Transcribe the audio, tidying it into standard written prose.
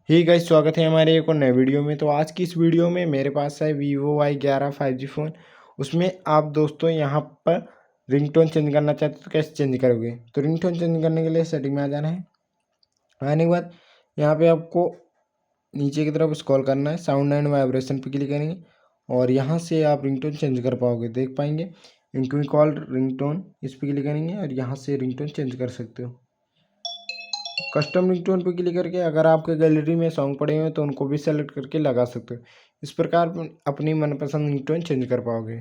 ही guys, स्वागत है हमारे एक और नए वीडियो में। तो आज की इस वीडियो में मेरे पास है Vivo Y11 5G फ़ोन। उसमें आप दोस्तों यहाँ पर रिंगटोन चेंज करना चाहते हो तो कैसे चेंज करोगे। तो रिंगटोन चेंज करने के लिए सेटिंग में आ जाना है। आने के बाद यहाँ पे आपको नीचे की तरफ स्क्रॉल करना है, साउंड एंड वाइब्रेशन पे क्लिक करेंगे और यहाँ से आप रिंगटोन चेंज कर पाओगे, देख पाएंगे। इनक्विक कॉल रिंगटोन, इस पर क्लिक करेंगे और यहाँ से रिंगटोन चेंज कर सकते हो। कस्टम रिंगटोन पर क्लिक करके अगर आपके गैलरी में सॉन्ग पड़े हुए हैं तो उनको भी सेलेक्ट करके लगा सकते हो। इस प्रकार अपनी मनपसंद रिंगटोन चेंज कर पाओगे।